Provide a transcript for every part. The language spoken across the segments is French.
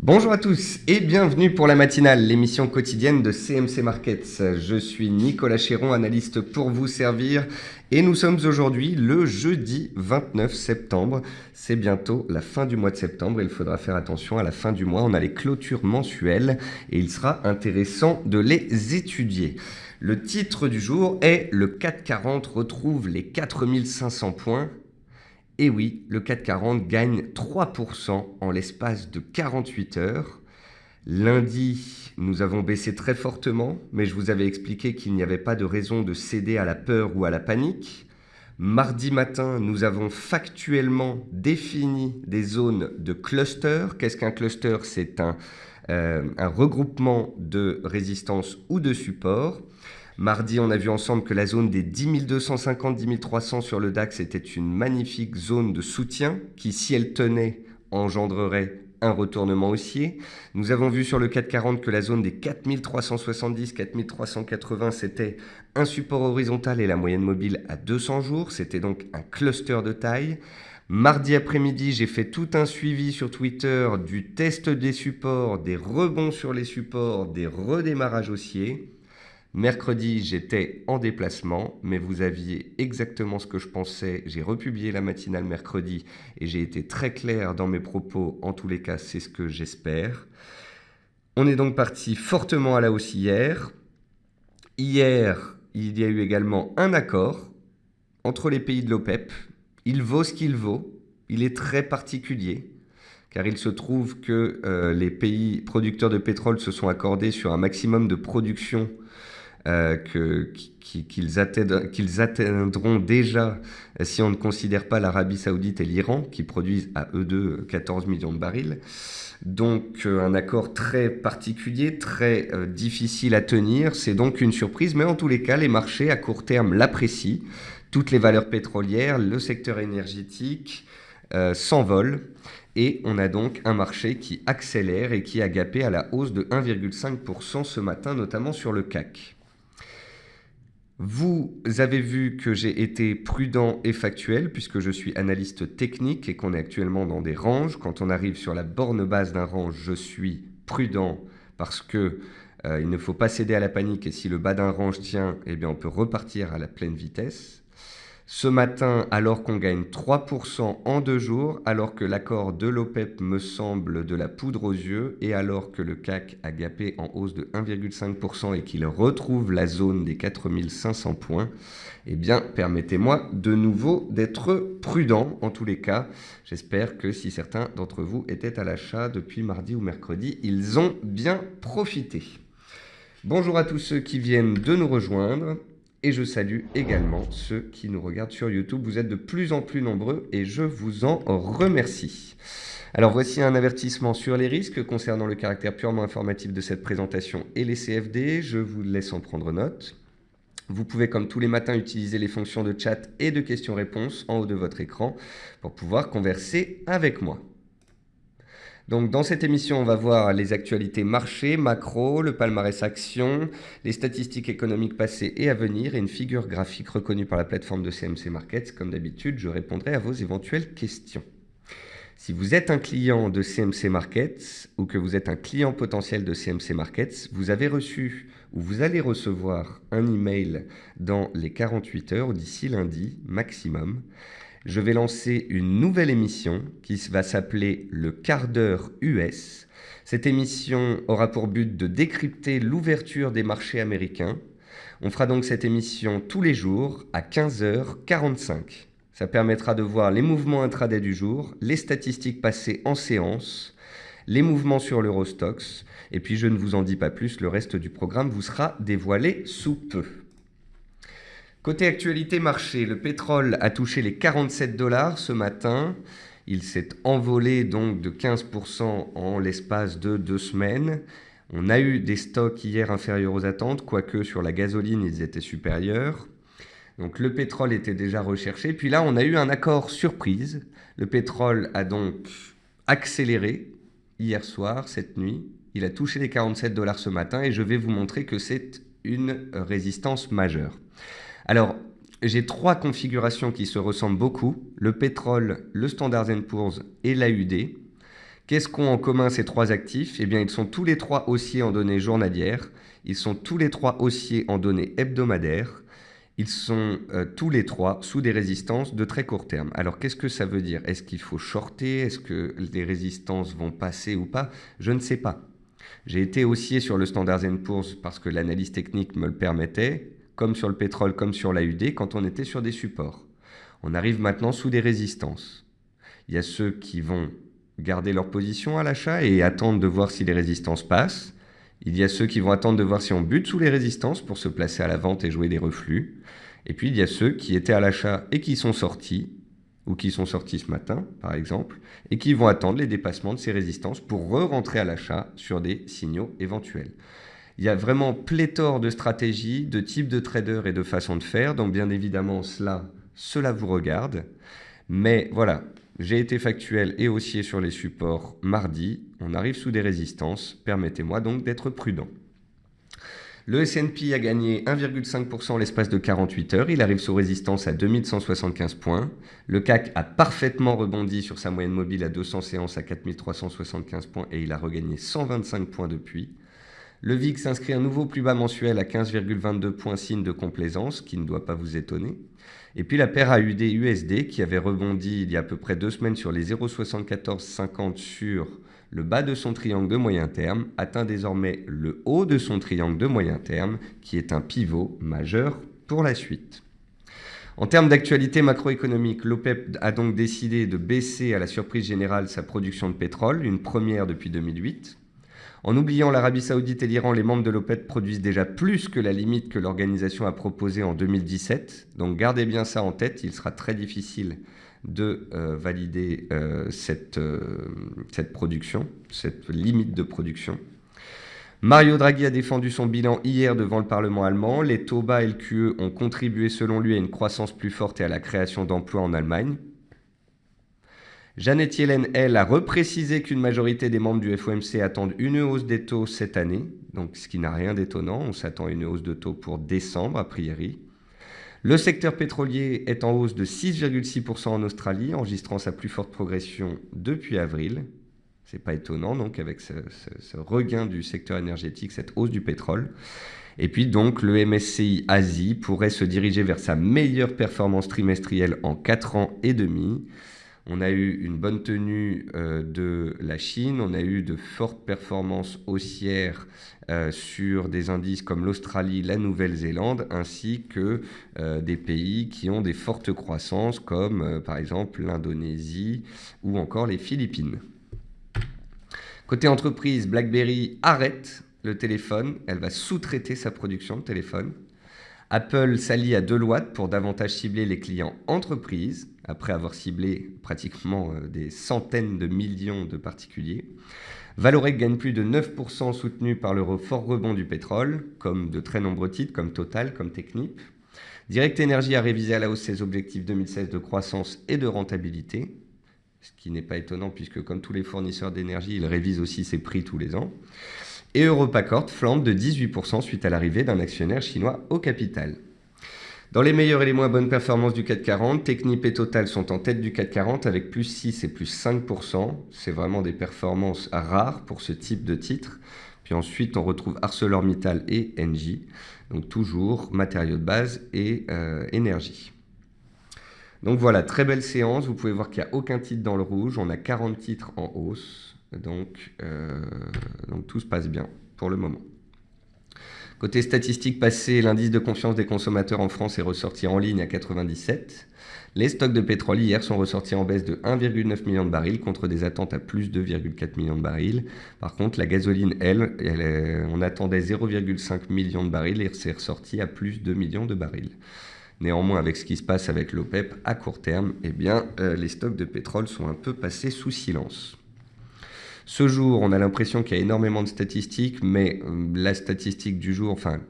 Bonjour à tous et bienvenue pour la matinale, l'émission quotidienne de CMC Markets. Je suis Nicolas Chéron, analyste pour vous servir et nous sommes aujourd'hui le jeudi 29 septembre. C'est bientôt la fin du mois de septembre et il faudra faire attention à la fin du mois. On a les clôtures mensuelles et il sera intéressant de les étudier. Le titre du jour est « Le CAC 40 retrouve les 4500 points ». Et oui, le CAC 40 gagne 3% en l'espace de 48 heures. Lundi, nous avons baissé très fortement, mais je vous avais expliqué qu'il n'y avait pas de raison de céder à la peur ou à la panique. Mardi matin, nous avons factuellement défini des zones de cluster. Qu'est-ce qu'un cluster? C'est un regroupement de résistance ou de support. Mardi, on a vu ensemble que la zone des 10 250, 10 300 sur le DAX était une magnifique zone de soutien qui, si elle tenait, engendrerait un retournement haussier. Nous avons vu sur le CAC 40 que la zone des 4 370, 4 380, c'était un support horizontal et la moyenne mobile à 200 jours. C'était donc un cluster de taille. Mardi après-midi, j'ai fait tout un suivi sur Twitter du test des supports, des rebonds sur les supports, des redémarrages haussiers. Mercredi, j'étais en déplacement, mais vous aviez exactement ce que je pensais. J'ai republié la matinale mercredi et j'ai été très clair dans mes propos. En tous les cas, c'est ce que j'espère. On est donc parti fortement à la hausse hier. Hier, il y a eu également un accord entre les pays de l'OPEP. Il vaut ce qu'il vaut. Il est très particulier, car il se trouve que les pays producteurs de pétrole se sont accordés sur un maximum de production qu'ils atteindront déjà si on ne considère pas l'Arabie Saoudite et l'Iran, qui produisent à eux deux 14 millions de barils. Donc un accord très particulier, très difficile à tenir. C'est donc une surprise, mais en tous les cas, les marchés à court terme l'apprécient. Toutes les valeurs pétrolières, le secteur énergétique s'envolent. Et on a donc un marché qui accélère et qui a gapé à la hausse de 1,5% ce matin, notamment sur le CAC. Vous avez vu que j'ai été prudent et factuel puisque je suis analyste technique et qu'on est actuellement dans des ranges. Quand on arrive sur la borne basse d'un range, je suis prudent parce que il ne faut pas céder à la panique et si le bas d'un range tient, eh bien on peut repartir à la pleine vitesse. Ce matin, alors qu'on gagne 3% en 2 jours, alors que l'accord de l'OPEP me semble de la poudre aux yeux, et alors que le CAC a gapé en hausse de 1,5% et qu'il retrouve la zone des 4500 points, eh bien, permettez-moi de nouveau d'être prudent. En tous les cas, j'espère que si certains d'entre vous étaient à l'achat depuis mardi ou mercredi, ils ont bien profité. Bonjour à tous ceux qui viennent de nous rejoindre. Et je salue également ceux qui nous regardent sur YouTube. Vous êtes de plus en plus nombreux et je vous en remercie. Alors voici un avertissement sur les risques concernant le caractère purement informatif de cette présentation et les CFD. Je vous laisse en prendre note. Vous pouvez, comme tous les matins, utiliser les fonctions de chat et de questions-réponses en haut de votre écran pour pouvoir converser avec moi. Donc dans cette émission, on va voir les actualités marché, macro, le palmarès action, les statistiques économiques passées et à venir et une figure graphique reconnue par la plateforme de CMC Markets. Comme d'habitude, je répondrai à vos éventuelles questions. Si vous êtes un client de CMC Markets ou que vous êtes un client potentiel de CMC Markets, vous avez reçu ou vous allez recevoir un email dans les 48 heures d'ici lundi maximum. Je vais lancer une nouvelle émission qui va s'appeler le quart d'heure US. Cette émission aura pour but de décrypter l'ouverture des marchés américains. On fera donc cette émission tous les jours à 15h45. Ça permettra de voir les mouvements intraday du jour, les statistiques passées en séance, les mouvements sur l'Eurostoxx. Et puis je ne vous en dis pas plus, le reste du programme vous sera dévoilé sous peu. Côté actualité marché, le pétrole a touché les 47 $ ce matin. Il s'est envolé donc de 15% en l'espace de 2 semaines. On a eu des stocks hier inférieurs aux attentes, quoique sur la gasoline, ils étaient supérieurs. Donc le pétrole était déjà recherché. Puis là, on a eu un accord surprise. Le pétrole a donc accéléré hier soir, cette nuit. Il a touché les 47 $ ce matin et je vais vous montrer que c'est une résistance majeure. Alors, j'ai 3 configurations qui se ressemblent beaucoup, le pétrole, le Standard & Poor's et l'AUD. Qu'est-ce qu'ont en commun ces trois actifs? Eh bien, ils sont tous les trois haussiers en données journalières, ils sont tous les trois haussiers en données hebdomadaires, ils sont tous les trois sous des résistances de très court terme. Alors, qu'est-ce que ça veut dire? Est-ce qu'il faut shorter? Est-ce que les résistances vont passer ou pas? Je ne sais pas. J'ai été haussier sur le Standard & Poor's parce que l'analyse technique me le permettait, comme sur le pétrole, comme sur l'AUD, quand on était sur des supports. On arrive maintenant sous des résistances. Il y a ceux qui vont garder leur position à l'achat et attendre de voir si les résistances passent. Il y a ceux qui vont attendre de voir si on bute sous les résistances pour se placer à la vente et jouer des reflux. Et puis il y a ceux qui étaient à l'achat et qui sont sortis, ou qui sont sortis ce matin, par exemple, et qui vont attendre les dépassements de ces résistances pour re-rentrer à l'achat sur des signaux éventuels. Il y a vraiment pléthore de stratégies, de types de traders et de façons de faire, donc bien évidemment cela vous regarde. Mais voilà, j'ai été factuel et haussier sur les supports mardi, on arrive sous des résistances, permettez-moi donc d'être prudent. Le S&P a gagné 1,5% l'espace de 48 heures, il arrive sous résistance à 2175 points. Le CAC a parfaitement rebondi sur sa moyenne mobile à 200 séances à 4375 points et il a regagné 125 points depuis. Le VIX s'inscrit un nouveau plus bas mensuel à 15,22 points, signe de complaisance, qui ne doit pas vous étonner. Et puis la paire AUD-USD, qui avait rebondi il y a à peu près 2 semaines sur les 0,7450 sur le bas de son triangle de moyen terme, atteint désormais le haut de son triangle de moyen terme, qui est un pivot majeur pour la suite. En termes d'actualité macroéconomique, l'OPEP a donc décidé de baisser à la surprise générale sa production de pétrole, une première depuis 2008. En oubliant l'Arabie Saoudite et l'Iran, les membres de l'OPEP produisent déjà plus que la limite que l'organisation a proposée en 2017. Donc gardez bien ça en tête, il sera très difficile de valider cette production, cette limite de production. Mario Draghi a défendu son bilan hier devant le Parlement allemand. Les taux bas et le QE ont contribué selon lui à une croissance plus forte et à la création d'emplois en Allemagne. Janet Yellen, elle, a reprécisé qu'une majorité des membres du FOMC attendent une hausse des taux cette année, donc ce qui n'a rien d'étonnant, on s'attend à une hausse de taux pour décembre a priori. Le secteur pétrolier est en hausse de 6,6% en Australie, enregistrant sa plus forte progression depuis avril. C'est pas étonnant donc avec ce regain du secteur énergétique, cette hausse du pétrole. Et puis donc le MSCI Asie pourrait se diriger vers sa meilleure performance trimestrielle en 4 ans et demi. On a eu une bonne tenue de la Chine, on a eu de fortes performances haussières sur des indices comme l'Australie, la Nouvelle-Zélande, ainsi que des pays qui ont des fortes croissances comme par exemple l'Indonésie ou encore les Philippines. Côté entreprise, BlackBerry arrête le téléphone, elle va sous-traiter sa production de téléphone. Apple s'allie à Deloitte pour davantage cibler les clients entreprises, après avoir ciblé pratiquement des centaines de millions de particuliers. Vallourec gagne plus de 9% soutenu par le fort rebond du pétrole, comme de très nombreux titres, comme Total, comme Technip. Direct Energy a révisé à la hausse ses objectifs 2016 de croissance et de rentabilité, ce qui n'est pas étonnant puisque comme tous les fournisseurs d'énergie, il révise aussi ses prix tous les ans. Et Europacort flambe de 18% suite à l'arrivée d'un actionnaire chinois au capital. Dans les meilleures et les moins bonnes performances du CAC 40, Technip et Total sont en tête du CAC 40 avec plus 6 et plus 5%. C'est vraiment des performances rares pour ce type de titre. Puis ensuite, on retrouve ArcelorMittal et Engie. Donc toujours matériaux de base et énergie. Donc voilà, très belle séance. Vous pouvez voir qu'il n'y a aucun titre dans le rouge. On a 40 titres en hausse. Donc tout se passe bien pour le moment. Côté statistiques passées, l'indice de confiance des consommateurs en France est ressorti en ligne à 97. Les stocks de pétrole hier sont ressortis en baisse de 1,9 million de barils contre des attentes à plus 2,4 millions de barils. Par contre, la gasoline, on attendait 0,5 million de barils et c'est ressorti à plus 2 millions de barils. Néanmoins, avec ce qui se passe avec l'OPEP à court terme, eh bien, les stocks de pétrole sont un peu passés sous silence. Ce jour, on a l'impression qu'il y a énormément de statistiques, mais la statistique du jour, enfin,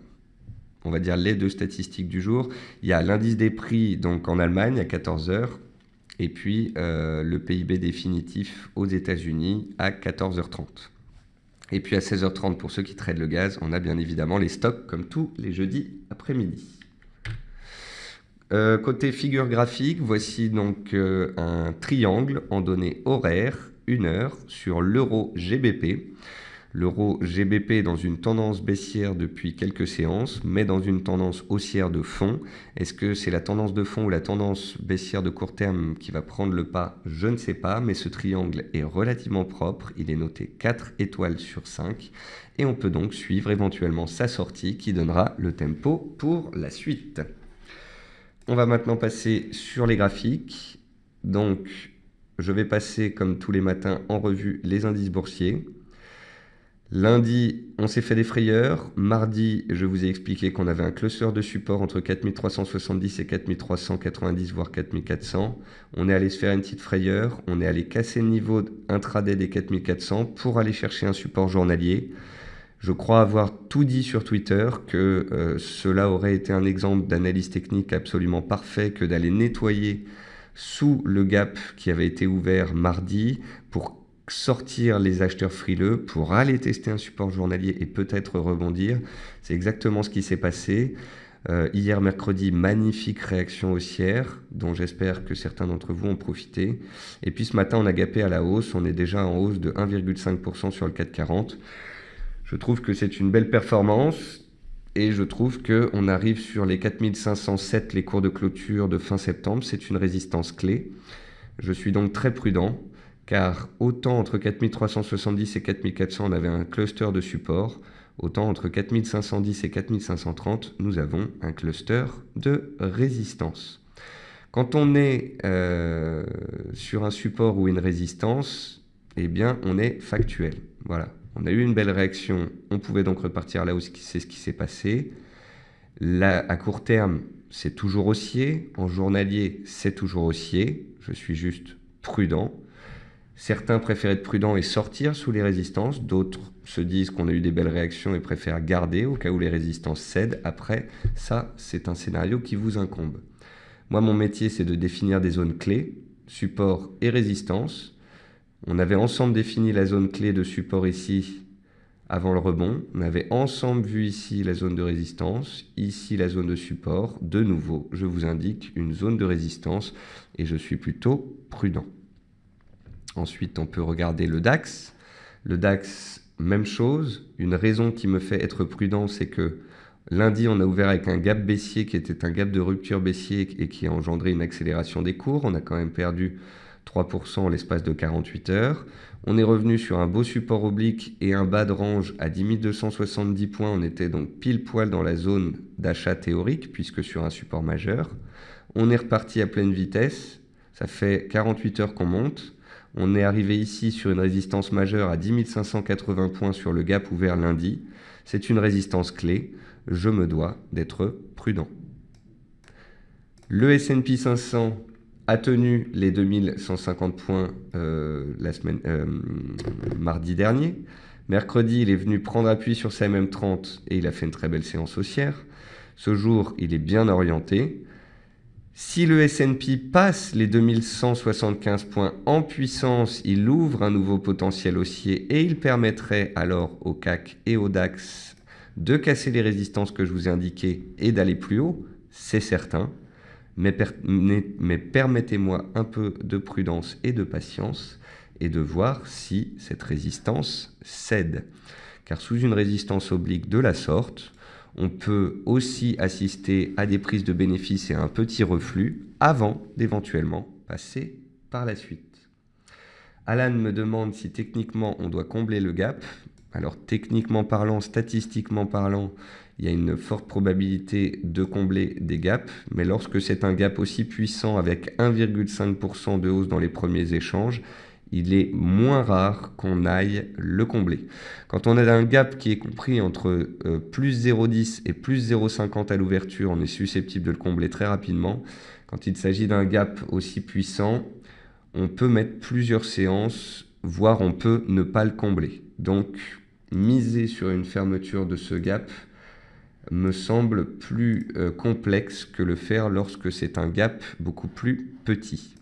on va dire les deux statistiques du jour, il y a l'indice des prix donc en Allemagne à 14h, et puis le PIB définitif aux États-Unis à 14h30. Et puis à 16h30, pour ceux qui tradent le gaz, on a bien évidemment les stocks comme tous les jeudis après-midi. Côté figure graphique, voici donc un triangle en données horaires, 1 heure sur l'euro GBP. L'euro GBP est dans une tendance baissière depuis quelques séances, mais dans une tendance haussière de fond. Est-ce que c'est la tendance de fond ou la tendance baissière de court terme qui va prendre le pas? Je ne sais pas, mais ce triangle est relativement propre. Il est noté 4 étoiles sur 5 et on peut donc suivre éventuellement sa sortie qui donnera le tempo pour la suite. On va maintenant passer sur les graphiques. Donc, je vais passer comme tous les matins en revue les indices boursiers. Lundi, on s'est fait des frayeurs. Mardi, je vous ai expliqué qu'on avait un cluster de support entre 4370 et 4390, voire 4400. On est allé se faire une petite frayeur. On est allé casser le niveau intraday des 4400 pour aller chercher un support journalier. Je crois avoir tout dit sur Twitter que cela aurait été un exemple d'analyse technique absolument parfait que d'aller nettoyer sous le gap qui avait été ouvert mardi pour sortir les acheteurs frileux, pour aller tester un support journalier et peut-être rebondir. C'est exactement ce qui s'est passé. Hier mercredi, magnifique réaction haussière dont j'espère que certains d'entre vous ont profité. Et puis ce matin, on a gapé à la hausse. On est déjà en hausse de 1,5% sur le CAC 40. Je trouve que c'est une belle performance et je trouve qu'on arrive sur les 4507, les cours de clôture de fin septembre. C'est une résistance clé. Je suis donc très prudent car autant entre 4370 et 4400, on avait un cluster de support, autant entre 4510 et 4530, nous avons un cluster de résistance. Quand on est sur un support ou une résistance, eh bien, on est factuel. Voilà. On a eu une belle réaction, on pouvait donc repartir là où c'est ce qui s'est passé. Là, à court terme, c'est toujours haussier. En journalier, c'est toujours haussier. Je suis juste prudent. Certains préfèrent être prudents et sortir sous les résistances. D'autres se disent qu'on a eu des belles réactions et préfèrent garder au cas où les résistances cèdent. Après, ça, c'est un scénario qui vous incombe. Moi, mon métier, c'est de définir des zones clés, support et résistance. On avait ensemble défini la zone clé de support ici avant le rebond. On avait ensemble vu ici la zone de résistance, ici la zone de support. De nouveau, je vous indique une zone de résistance et je suis plutôt prudent. Ensuite, on peut regarder le DAX. Le DAX, même chose. Une raison qui me fait être prudent, c'est que lundi, on a ouvert avec un gap baissier qui était un gap de rupture baissier et qui a engendré une accélération des cours. On a quand même perdu 3% en l'espace de 48 heures. On est revenu sur un beau support oblique et un bas de range à 10 270 points. On était donc pile poil dans la zone d'achat théorique puisque sur un support majeur. On est reparti à pleine vitesse. Ça fait 48 heures qu'on monte. On est arrivé ici sur une résistance majeure à 10 580 points sur le gap ouvert lundi. C'est une résistance clé. Je me dois d'être prudent. Le S&P 500 a tenu les 2150 points mardi dernier. Mercredi, il est venu prendre appui sur sa MM30 et il a fait une très belle séance haussière. Ce jour, il est bien orienté. Si le S&P passe les 2175 points en puissance, il ouvre un nouveau potentiel haussier et il permettrait alors au CAC et au DAX de casser les résistances que je vous ai indiquées et d'aller plus haut, c'est certain. Mais permettez-moi un peu de prudence et de patience et de voir si cette résistance cède. Car sous une résistance oblique de la sorte, on peut aussi assister à des prises de bénéfices et à un petit reflux avant d'éventuellement passer par la suite. Alan me demande si techniquement on doit combler le gap. Alors techniquement parlant, statistiquement parlant, il y a une forte probabilité de combler des gaps, mais lorsque c'est un gap aussi puissant avec 1,5% de hausse dans les premiers échanges, il est moins rare qu'on aille le combler. Quand on a un gap qui est compris entre plus 0,10 et plus 0,50 à l'ouverture, on est susceptible de le combler très rapidement. Quand il s'agit d'un gap aussi puissant, on peut mettre plusieurs séances, voire on peut ne pas le combler. Donc, miser sur une fermeture de ce gap me semble plus complexe que le faire lorsque c'est un gap beaucoup plus petit.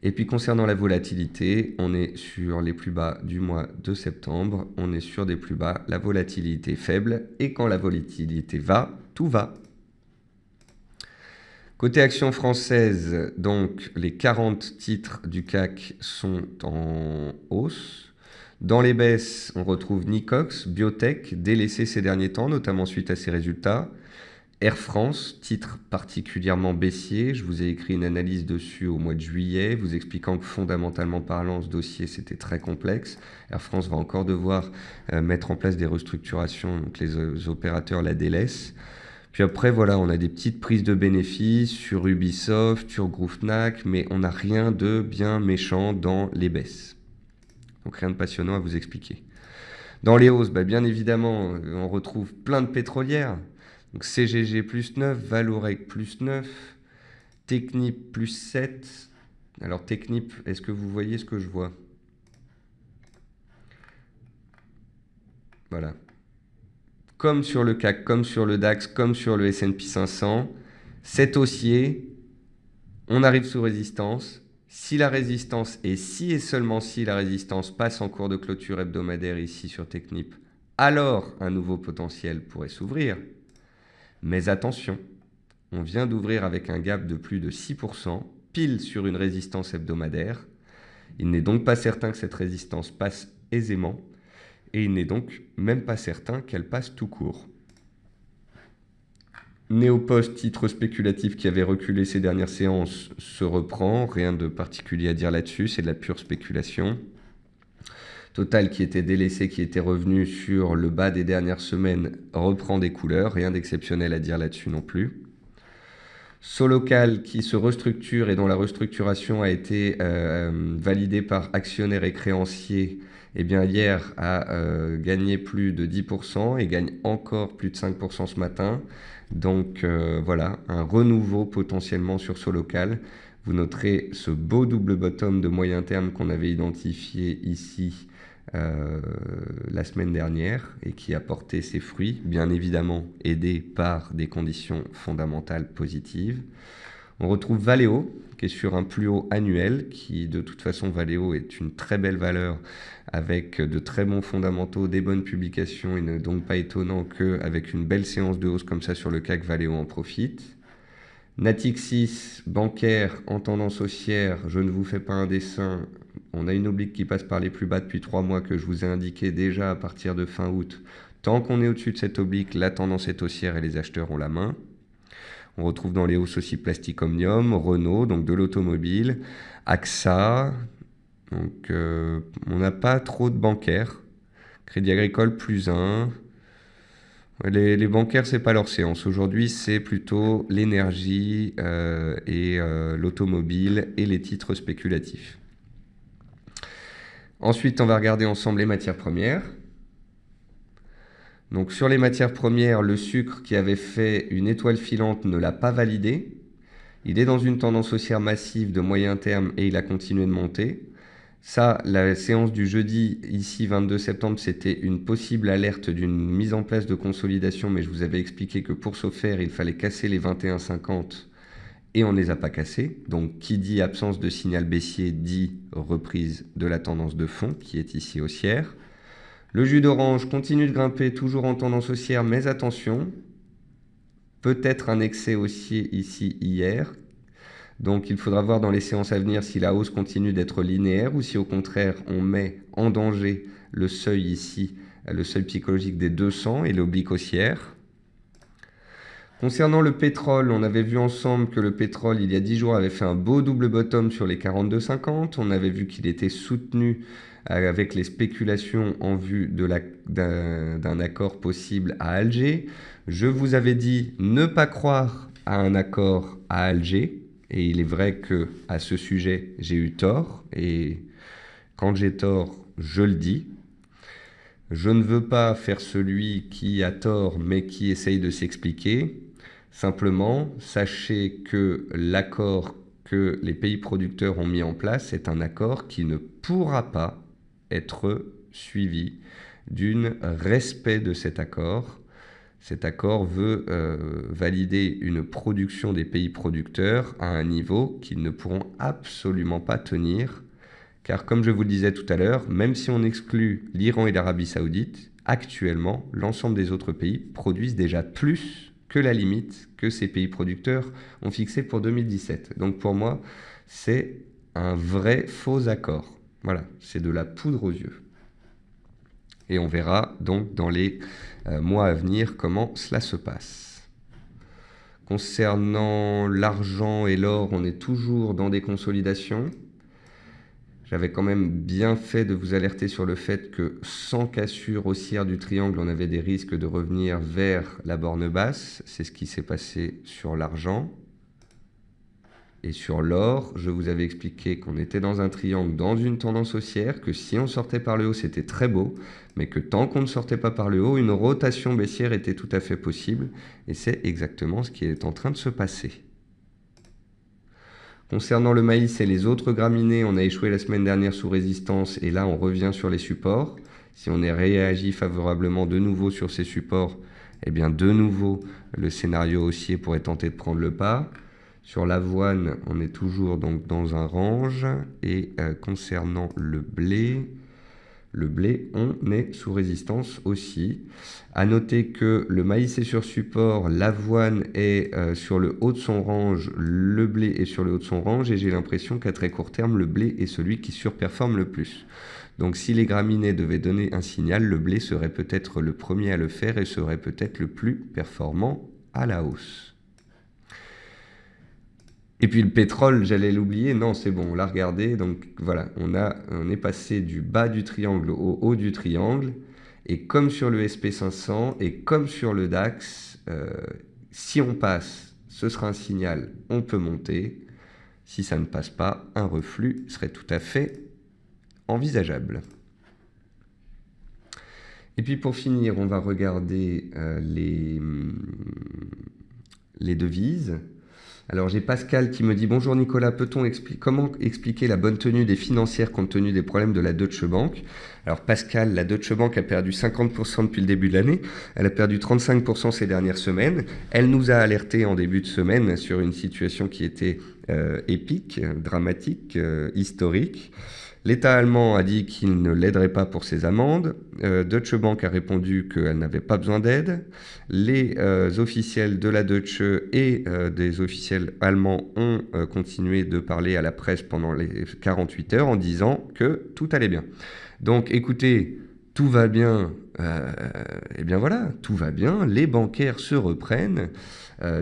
Et puis concernant la volatilité, on est sur les plus bas du mois de septembre, on est sur des plus bas, la volatilité est faible, et quand la volatilité va, tout va. Côté action française, donc les 40 titres du CAC sont en hausse. Dans les baisses, on retrouve Nicox, Biotech, délaissé ces derniers temps, notamment suite à ses résultats. Air France, titre particulièrement baissier. Je vous ai écrit une analyse dessus au mois de juillet, vous expliquant que fondamentalement parlant, ce dossier, c'était très complexe. Air France va encore devoir mettre en place des restructurations, donc les opérateurs la délaissent. Puis après, voilà, on a des petites prises de bénéfices sur Ubisoft, sur Groupe Fnac, mais on n'a rien de bien méchant dans les baisses. Donc rien de passionnant à vous expliquer. Dans les hausses, bien évidemment, on retrouve plein de pétrolières. Donc CGG plus 9, Valorec plus 9, Technip plus 7. Alors Technip, est-ce que vous voyez ce que je vois? Voilà. Comme sur le CAC, comme sur le DAX, comme sur le S&P 500, cet haussier, on arrive sous résistance. Si la résistance, et si et seulement si la résistance passe en cours de clôture hebdomadaire ici sur Technip, alors un nouveau potentiel pourrait s'ouvrir. Mais attention, on vient d'ouvrir avec un gap de plus de 6%, pile sur une résistance hebdomadaire. Il n'est donc pas certain que cette résistance passe aisément. Et il n'est donc même pas certain qu'elle passe tout court. Néopost, titre spéculatif qui avait reculé ces dernières séances, se reprend. Rien de particulier à dire là-dessus, c'est de la pure spéculation. Total, qui était délaissé, qui était revenu sur le bas des dernières semaines, reprend des couleurs. Rien d'exceptionnel à dire là-dessus non plus. Solocal, qui se restructure et dont la restructuration a été validée par actionnaires et créanciers, eh bien hier a gagné plus de 10% et gagne encore plus de 5% ce matin. Donc voilà, un renouveau potentiellement sur Solocal. Vous noterez ce beau double bottom de moyen terme qu'on avait identifié ici la semaine dernière et qui a porté ses fruits, bien évidemment aidé par des conditions fondamentales positives. On retrouve Valeo, qui est sur un plus haut annuel, qui de toute façon, Valeo est une très belle valeur avec de très bons fondamentaux, des bonnes publications. Il n'est donc pas étonnant qu'avec une belle séance de hausse comme ça sur le CAC, Valeo en profite. Natixis, bancaire en tendance haussière, je ne vous fais pas un dessin. On a une oblique qui passe par les plus bas depuis 3 mois que je vous ai indiqué déjà à partir de fin août. Tant qu'on est au-dessus de cette oblique, la tendance est haussière et les acheteurs ont la main. On retrouve dans les hausses aussi Plastic Omnium, Renault, donc de l'automobile, AXA. Donc on n'a pas trop de bancaires. Crédit Agricole plus 1. Les bancaires, c'est pas leur séance. Aujourd'hui, c'est plutôt l'énergie et l'automobile et les titres spéculatifs. Ensuite, on va regarder ensemble les matières premières. Donc sur les matières premières, le sucre qui avait fait une étoile filante ne l'a pas validé. Il est dans une tendance haussière massive de moyen terme et il a continué de monter. Ça, la séance du jeudi, ici 22 septembre, c'était une possible alerte d'une mise en place de consolidation, mais je vous avais expliqué que pour ce faire, il fallait casser les 21,50 et on ne les a pas cassés. Donc qui dit absence de signal baissier dit reprise de la tendance de fond qui est ici haussière. Le jus d'orange continue de grimper, toujours en tendance haussière, mais attention, peut-être un excès haussier ici hier. Donc il faudra voir dans les séances à venir si la hausse continue d'être linéaire ou si au contraire on met en danger le seuil ici, le seuil psychologique des 200 et l'oblique haussière. Concernant le pétrole, on avait vu ensemble que le pétrole, il y a 10 jours, avait fait un beau double bottom sur les 42,50. On avait vu qu'il était soutenu avec les spéculations en vue d'un accord possible à Alger. Je vous avais dit ne pas croire à un accord à Alger. Et il est vrai qu'à ce sujet, j'ai eu tort. Et quand j'ai tort, je le dis. Je ne veux pas faire celui qui a tort, mais qui essaye de s'expliquer. Simplement, sachez que l'accord que les pays producteurs ont mis en place est un accord qui ne pourra pas être suivi d'un respect de cet accord. Cet accord veut valider une production des pays producteurs à un niveau qu'ils ne pourront absolument pas tenir. Car comme je vous le disais tout à l'heure, même si on exclut l'Iran et l'Arabie Saoudite, actuellement, l'ensemble des autres pays produisent déjà plus que la limite que ces pays producteurs ont fixée pour 2017. Donc pour moi, c'est un vrai faux accord. Voilà, c'est de la poudre aux yeux. Et on verra donc dans les mois à venir comment cela se passe. Concernant l'argent et l'or, on est toujours dans des consolidations. J'avais quand même bien fait de vous alerter sur le fait que sans cassure haussière du triangle, on avait des risques de revenir vers la borne basse. C'est ce qui s'est passé sur l'argent. Et sur l'or, je vous avais expliqué qu'on était dans un triangle, dans une tendance haussière, que si on sortait par le haut, c'était très beau, mais que tant qu'on ne sortait pas par le haut, une rotation baissière était tout à fait possible. Et c'est exactement ce qui est en train de se passer. Concernant le maïs et les autres graminées, on a échoué la semaine dernière sous résistance et là on revient sur les supports. Si on est réagi favorablement de nouveau sur ces supports, eh bien de nouveau le scénario haussier pourrait tenter de prendre le pas. Sur l'avoine, on est toujours donc dans un range et concernant le blé, on est sous résistance aussi. À noter que le maïs est sur support, l'avoine est sur le haut de son range, le blé est sur le haut de son range et j'ai l'impression qu'à très court terme, le blé est celui qui surperforme le plus. Donc si les graminées devaient donner un signal, le blé serait peut-être le premier à le faire et serait peut-être le plus performant à la hausse. Et puis le pétrole, j'allais l'oublier, non c'est bon, on l'a regardé, donc voilà, on est passé du bas du triangle au haut du triangle, et comme sur le SP500 et comme sur le DAX, si on passe, ce sera un signal, on peut monter, si ça ne passe pas, un reflux serait tout à fait envisageable. Et puis pour finir, on va regarder les devises. Alors j'ai Pascal qui me dit « Bonjour Nicolas, peut-on comment expliquer la bonne tenue des financières compte tenu des problèmes de la Deutsche Bank ?» Alors Pascal, la Deutsche Bank a perdu 50% depuis le début de l'année, elle a perdu 35% ces dernières semaines. Elle nous a alerté en début de semaine sur une situation qui était épique, dramatique, historique. L'État allemand a dit qu'il ne l'aiderait pas pour ses amendes. Deutsche Bank a répondu qu'elle n'avait pas besoin d'aide. Les officiels de la Deutsche et des officiels allemands ont continué de parler à la presse pendant les 48 heures en disant que tout allait bien. Donc écoutez, tout va bien, eh bien voilà, tout va bien, les bancaires se reprennent.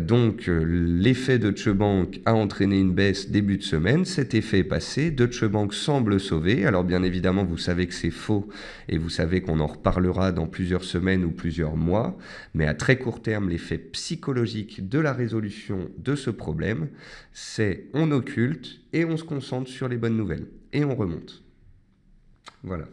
Donc l'effet Deutsche Bank a entraîné une baisse début de semaine, cet effet est passé, Deutsche Bank semble sauver, alors bien évidemment vous savez que c'est faux et vous savez qu'on en reparlera dans plusieurs semaines ou plusieurs mois, mais à très court terme l'effet psychologique de la résolution de ce problème, c'est on occulte et on se concentre sur les bonnes nouvelles et on remonte. Voilà.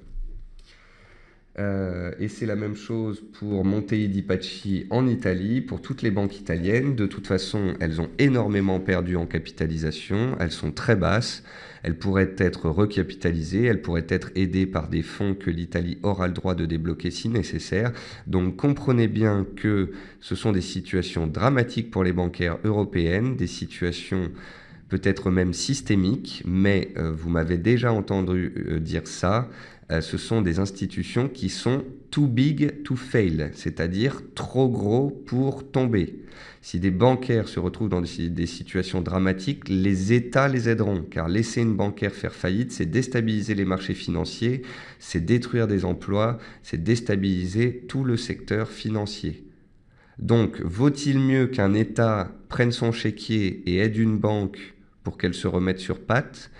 Et c'est la même chose pour Monte dei Paschi en Italie, pour toutes les banques italiennes. De toute façon, elles ont énormément perdu en capitalisation, elles sont très basses, elles pourraient être recapitalisées, elles pourraient être aidées par des fonds que l'Italie aura le droit de débloquer si nécessaire. Donc comprenez bien que ce sont des situations dramatiques pour les bancaires européennes, des situations peut-être même systémiques, mais vous m'avez déjà entendu dire ça. Ce sont des institutions qui sont too big to fail, c'est-à-dire trop gros pour tomber. Si des bancaires se retrouvent dans des situations dramatiques, les États les aideront, car laisser une bancaire faire faillite, c'est déstabiliser les marchés financiers, c'est détruire des emplois, c'est déstabiliser tout le secteur financier. Donc, vaut-il mieux qu'un État prenne son chéquier et aide une banque pour qu'elle se remette sur pattes ?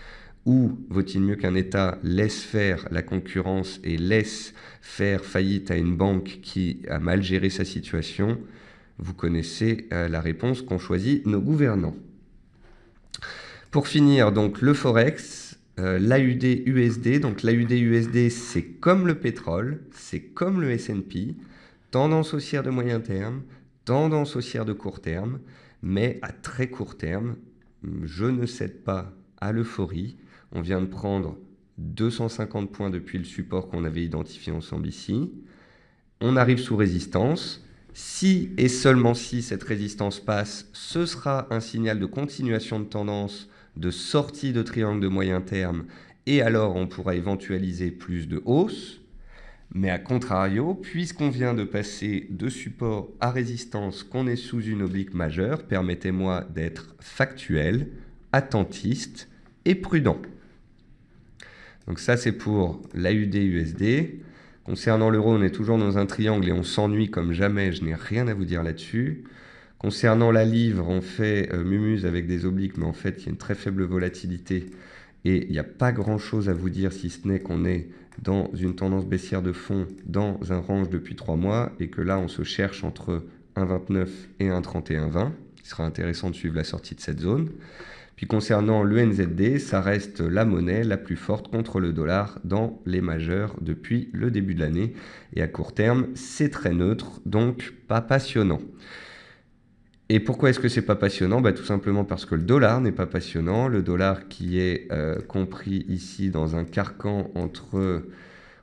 Ou vaut-il mieux qu'un État laisse faire la concurrence et laisse faire faillite à une banque qui a mal géré sa situation? Vous connaissez la réponse qu'ont choisi nos gouvernants. Pour finir, donc le Forex, l'AUD-USD. Donc l'AUD-USD, c'est comme le pétrole, c'est comme le S&P, tendance haussière de moyen terme, tendance haussière de court terme, mais à très court terme, je ne cède pas à l'euphorie. On vient de prendre 250 points depuis le support qu'on avait identifié ensemble ici. On arrive sous résistance. Si et seulement si cette résistance passe, ce sera un signal de continuation de tendance, de sortie de triangle de moyen terme, et alors on pourra éventualiser plus de hausse. Mais à contrario, puisqu'on vient de passer de support à résistance, qu'on est sous une oblique majeure, permettez-moi d'être factuel, attentiste et prudent. Donc ça, c'est pour l'AUD-USD. Concernant l'euro, on est toujours dans un triangle et on s'ennuie comme jamais. Je n'ai rien à vous dire là-dessus. Concernant la livre, on fait mumuse avec des obliques, mais en fait, il y a une très faible volatilité. Et il n'y a pas grand-chose à vous dire, si ce n'est qu'on est dans une tendance baissière de fond, dans un range depuis 3 mois, et que là, on se cherche entre 1,29 et 1,31,20. Il sera intéressant de suivre la sortie de cette zone. Puis concernant le NZD, ça reste la monnaie la plus forte contre le dollar dans les majeurs depuis le début de l'année. Et à court terme, c'est très neutre, donc pas passionnant. Et pourquoi est-ce que c'est pas passionnant? Tout simplement parce que le dollar n'est pas passionnant. Le dollar qui est compris ici dans un carcan entre,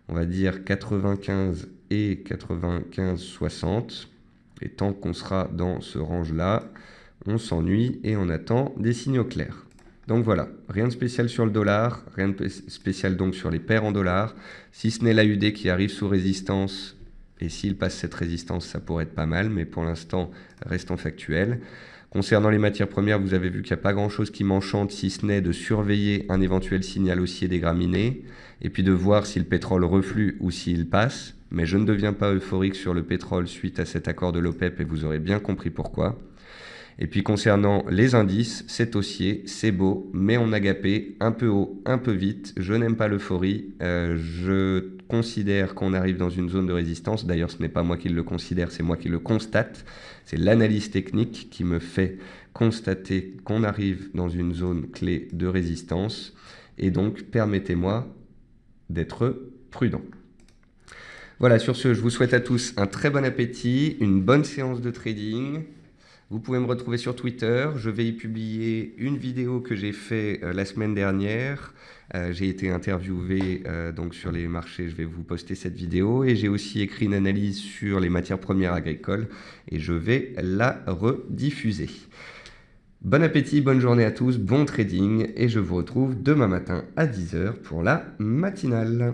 on va dire, 95 et 95,60. Et tant qu'on sera dans ce range-là, on s'ennuie et on attend des signaux clairs. Donc voilà, rien de spécial sur le dollar, rien de spécial donc sur les paires en dollars, si ce n'est l'AUD qui arrive sous résistance, et s'il passe cette résistance, ça pourrait être pas mal, mais pour l'instant, restons factuels. Concernant les matières premières, vous avez vu qu'il n'y a pas grand-chose qui m'enchante, si ce n'est de surveiller un éventuel signal haussier des graminées, et puis de voir si le pétrole reflue ou s'il passe, mais je ne deviens pas euphorique sur le pétrole suite à cet accord de l'OPEP, et vous aurez bien compris pourquoi. Et puis concernant les indices, c'est haussier, c'est beau, mais on a gapé un peu haut, un peu vite. Je n'aime pas l'euphorie. Je considère qu'on arrive dans une zone de résistance. D'ailleurs, ce n'est pas moi qui le considère, c'est moi qui le constate. C'est l'analyse technique qui me fait constater qu'on arrive dans une zone clé de résistance. Et donc, permettez-moi d'être prudent. Voilà, sur ce, je vous souhaite à tous un très bon appétit, une bonne séance de trading. Vous pouvez me retrouver sur Twitter. Je vais y publier une vidéo que j'ai faite la semaine dernière. J'ai été interviewé donc sur les marchés. Je vais vous poster cette vidéo. Et j'ai aussi écrit une analyse sur les matières premières agricoles. Et je vais la rediffuser. Bon appétit, bonne journée à tous, bon trading. Et je vous retrouve demain matin à 10 h pour la matinale.